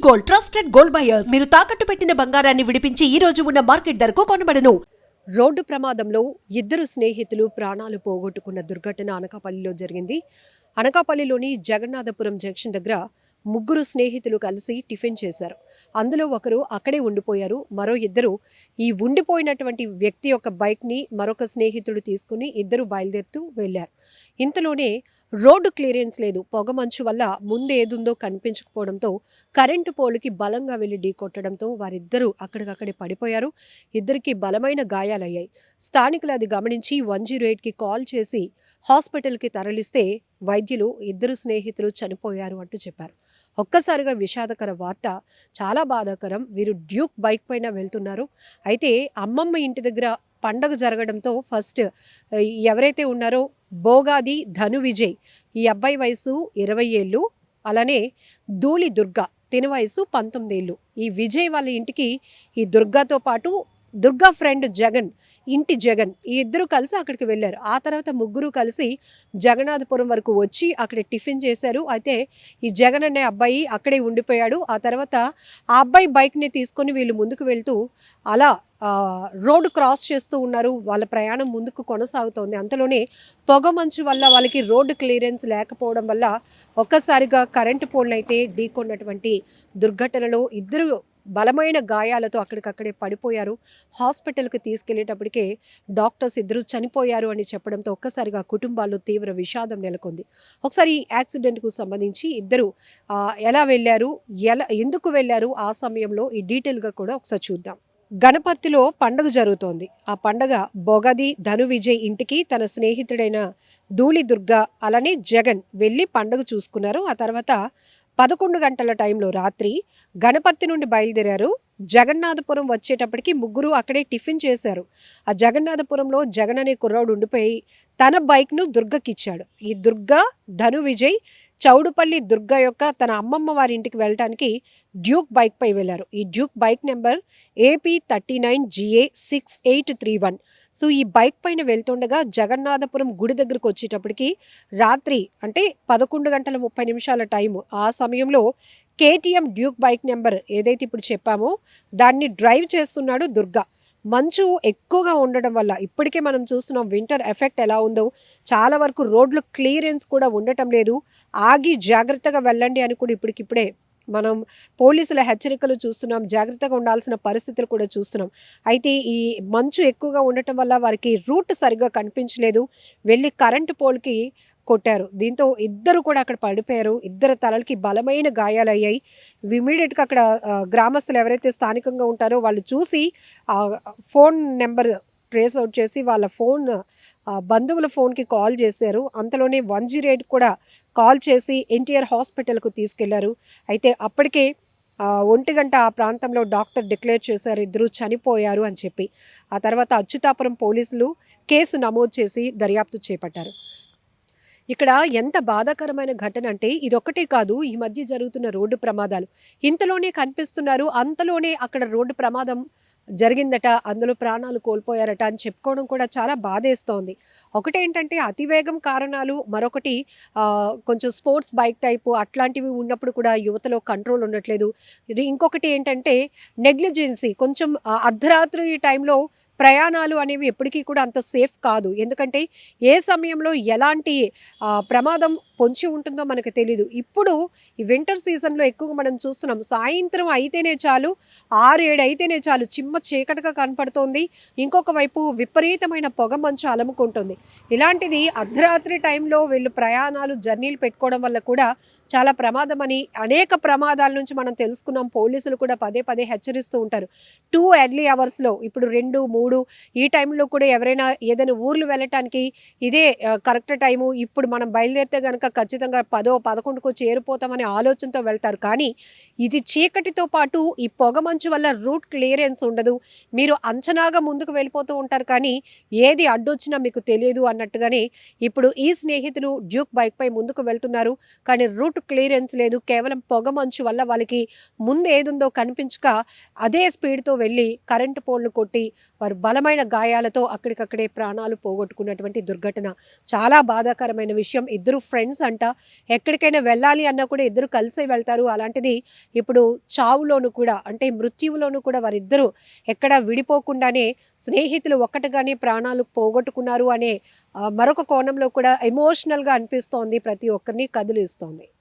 Gold, trusted gold buyers. మీరు తాకట్టు పెట్టిన బంగారాన్ని విడిపించి ఈ రోజు ఉన్న మార్కెట్ ధరకు కొనబడను. రోడ్డు ప్రమాదంలో ఇద్దరు స్నేహితులు ప్రాణాలు పోగొట్టుకున్న దుర్ఘటన అనకాపల్లిలో జరిగింది. అనకాపల్లిలోని జగన్నాథపురం జంక్షన్ దగ్గర ముగ్గురు స్నేహితులు కలిసి టిఫిన్ చేశారు. అందులో ఒకరు అక్కడే ఉండిపోయారు. మరో ఇద్దరు ఈ ఉండిపోయినటువంటి వ్యక్తి యొక్క బైక్ని మరొక స్నేహితుడు తీసుకుని ఇద్దరు బయలుదేరుతూ వెళ్ళారు. ఇంతలోనే రోడ్డు క్లియరెన్స్ లేదు. పొగమంచు వల్ల ముందు ఏదుందో కనిపించకపోవడంతో కరెంటు పోలుకి బలంగా వెళ్లి ఢీకొట్టడంతో వారిద్దరూ అక్కడికక్కడే పడిపోయారు. ఇద్దరికి బలమైన గాయాలయ్యాయి. స్థానికులు అది గమనించి 108కి కాల్ చేసి హాస్పిటల్కి తరలిస్తే వైద్యులు ఇద్దరు స్నేహితులు చనిపోయారు అంటూ చెప్పారు. ఒక్కసారిగా విషాదకర వార్త, చాలా బాధాకరం. వీరు డ్యూక్ బైక్ పైన వెళ్తున్నారు. అయితే అమ్మమ్మ ఇంటి దగ్గర పండగ జరగడంతో ఫస్ట్ ఎవరైతే ఉన్నారో బోగాది ధను విజయ్, ఈ అబ్బాయి వయసు 20 ఏళ్ళు, అలానే ధూళి దుర్గా, తిన వయసు 19 ఏళ్ళు. ఈ విజయ్ వాళ్ళ ఇంటికి ఈ దుర్గాతో పాటు దుర్గా ఫ్రెండ్ జగన్, ఇంటి జగన్, ఈ ఇద్దరు కలిసి అక్కడికి వెళ్ళారు. ఆ తర్వాత ముగ్గురు కలిసి జగన్నాథపురం వరకు వచ్చి అక్కడ టిఫిన్ చేశారు. అయితే ఈ జగన్ అనే అబ్బాయి అక్కడే ఉండిపోయాడు. ఆ తర్వాత ఆ అబ్బాయి బైక్ని తీసుకొని వీళ్ళు ముందుకు వెళ్తూ అలా రోడ్డు క్రాస్ చేస్తూ ఉన్నారు. వాళ్ళ ప్రయాణం ముందుకు కొనసాగుతోంది. అంతలోనే పొగమంచు వల్ల వాళ్ళకి రోడ్డు క్లియరెన్స్ లేకపోవడం వల్ల ఒక్కసారిగా కరెంటు పోల్ని అయితే ఢీకొన్నటువంటి దుర్ఘటనలో ఇద్దరు బలమైన గాయాలతో అక్కడికక్కడే పడిపోయారు. హాస్పిటల్కి తీసుకెళ్లేటప్పటికే డాక్టర్స్ ఇద్దరు చనిపోయారు అని చెప్పడంతో ఒక్కసారిగా కుటుంబాల్లో తీవ్ర విషాదం నెలకొంది. ఒకసారి ఈ యాక్సిడెంట్కు సంబంధించి ఇద్దరు ఎలా వెళ్ళారు, ఎందుకు వెళ్ళారు, ఆ సమయంలో ఈ డీటెయిల్గా కూడా ఒకసారి చూద్దాం. గణపతిలో పండుగ జరుగుతోంది. ఆ పండగ బొగది ధను విజయ్ ఇంటికి తన స్నేహితుడైన ధూళి దుర్గా అలానే జగన్ వెళ్ళి పండుగ చూసుకున్నారు. ఆ తర్వాత 11 గంటల టైంలో రాత్రి గణపతి నుండి బయలుదేరారు. జగన్నాథపురం వచ్చేటప్పటికి ముగ్గురు అక్కడే టిఫిన్ చేశారు. ఆ జగన్నాథపురంలో జగన్ అనే కుర్రాడు ఉండిపోయి తన బైక్ను దుర్గకిచ్చాడు. ఈ దుర్గా ధను విజయ్ చౌడుపల్లి దుర్గా యొక్క తన అమ్మమ్మ వారి ఇంటికి వెళ్ళడానికి డ్యూక్ బైక్ పై వెళ్లారు. ఈ Duke bike number AP39GA 6831. So ఈ బైక్ పైన వెళ్తుండగా జగన్నాథపురం గుడి దగ్గరకు వచ్చేటప్పటికి రాత్రి అంటే 11:30 టైము. ఆ సమయంలో KTM డ్యూక్ బైక్ నెంబర్ ఏదైతే ఇప్పుడు చెప్పామో దాన్ని డ్రైవ్ చేస్తున్నాడు దుర్గా. మంచు ఎక్కువగా ఉండడం వల్ల ఇప్పటికే మనం చూస్తున్నాం వింటర్ ఎఫెక్ట్ ఎలా ఉందో. చాలా వరకు రోడ్లు క్లియరెన్స్ కూడా ఉండటం లేదు. ఆగి జాగ్రత్తగా వెళ్ళండి అని కూడా ఇప్పటికిప్పుడే మనం పోలీసుల హెచ్చరికలు చూస్తున్నాం. జాగ్రత్తగా ఉండాల్సిన పరిస్థితులు కూడా చూస్తున్నాం. అయితే ఈ మంచు ఎక్కువగా ఉండటం వల్ల వారికి రూట్ సరిగ్గా కనిపించలేదు. వెళ్ళి కరెంటు పోల్కి కొట్టారు. దీంతో ఇద్దరు కూడా అక్కడ పడిపోయారు. ఇద్దరు తలలకి బలమైన గాయాలయ్యాయి. ఇమీడియట్గా అక్కడ గ్రామస్తులు ఎవరైతే స్థానికంగా ఉంటారో వాళ్ళు చూసి ఫోన్ నెంబర్ ట్రేస్ అవుట్ చేసి వాళ్ళ ఫోన్ బంధువుల ఫోన్కి కాల్ చేశారు. అంతలోనే 108 కూడా కాల్ చేసి ఎన్టీఆర్ హాస్పిటల్కు తీసుకెళ్లారు. అయితే అప్పటికే 1 గంట ఆ ప్రాంతంలో డాక్టర్ డిక్లేర్ చేశారు ఇద్దరు చనిపోయారు అని చెప్పి. ఆ తర్వాత అచ్యుతాపురం పోలీసులు కేసు నమోదు చేసి దర్యాప్తు చేపట్టారు. ఇక్కడ ఎంత బాధాకరమైన ఘటన అంటే ఇదొక్కటే కాదు, ఈ మధ్య జరుగుతున్న రోడ్డు ప్రమాదాలు ఇంతలోనే కనిపిస్తున్నారు. అంతలోనే అక్కడ రోడ్డు ప్రమాదం జరిగిందట, అందులో ప్రాణాలు కోల్పోయారట అని చెప్పుకోవడం కూడా చాలా బాధేస్తోంది. ఒకటేంటంటే అతివేగం కారణాలు, మరొకటి కొంచెం స్పోర్ట్స్ బైక్ టైపు అట్లాంటివి ఉన్నప్పుడు కూడా యువతలో కంట్రోల్ ఉండట్లేదు. ఇంకొకటి ఏంటంటే నెగ్లిజెన్సీ, కొంచెం అర్ధరాత్రి టైంలో ప్రయాణాలు అనేవి ఎప్పటికీ కూడా అంత సేఫ్ కాదు. ఎందుకంటే ఏ సమయంలో ఎలాంటి ప్రమాదం పొంచి ఉంటుందో మనకు తెలీదు. ఇప్పుడు ఈ వింటర్ సీజన్లో ఎక్కువగా మనం చూస్తున్నాం, సాయంత్రం అయితేనే చాలు, 6-7 అయితేనే చాలు చిమ్మ చీకటిగా కనపడుతోంది. ఇంకొక వైపు విపరీతమైన పొగ మంచు అలముకుంటుంది. ఇలాంటిది అర్ధరాత్రి టైంలో వీళ్ళు ప్రయాణాలు జర్నీలు పెట్టుకోవడం వల్ల కూడా చాలా ప్రమాదం అని అనేక ప్రమాదాల నుంచి మనం తెలుసుకున్నాం. పోలీసులు కూడా పదే పదే హెచ్చరిస్తూ ఉంటారు. 2 ఎర్లీ అవర్స్లో ఇప్పుడు 2-3 ఈ టైంలో కూడా ఎవరైనా ఏదైనా ఊర్లు వెళ్ళటానికి ఇదే కరెక్ట్ టైము. ఇప్పుడు మనం బయలుదేరితే కనుక ఖచ్చితంగా 10-11కో చేరిపోతామనే ఆలోచనతో వెళ్తారు. కానీ ఇది చీకటితో పాటు ఈ పొగ మంచు వల్ల రూట్ క్లియరెన్స్ ఉండదు. ఉండదు. మీరు అంచనాగా ముందుకు వెళ్ళిపోతూ ఉంటారు కానీ ఏది అడ్డొచ్చినా మీకు తెలియదు అన్నట్టుగానే ఇప్పుడు ఈ స్నేహితులు డ్యూక్ బైక్‌పై ముందుకు వెళ్తున్నారు. కానీ రూట్ క్లియరెన్స్ లేదు. కేవలం పొగమంచు వల్ల వాళ్ళకి ముందు ఏదుందో కనిపించక అదే స్పీడ్‌తో వెళ్ళి కరెంటు పోల్‌ను కొట్టి వారు బలమైన గాయాలతో అక్కడికక్కడే ప్రాణాలు పోగొట్టుకున్నటువంటి దుర్ఘటన. చాలా బాధాకరమైన విషయం. ఇద్దరు ఫ్రెండ్స్ అంట. ఎక్కడికైనా వెళ్ళాలి అన్నా కూడా ఇద్దరు కలిసే వెళ్తారు. అలాంటిది ఇప్పుడు చావులోను కూడా అంటే మృత్యువులోను కూడా వారిద్దరూ ఎక్కడ విడిపోకుండానే స్నేహితులు ఒక్కటిగానే ప్రాణాలు పోగొట్టుకున్నారు అనే మరొక కోణంలో కూడా ఎమోషనల్‌గా అనిపిస్తోంది. ప్రతి ఒక్కరిని కదిలిస్తోంది.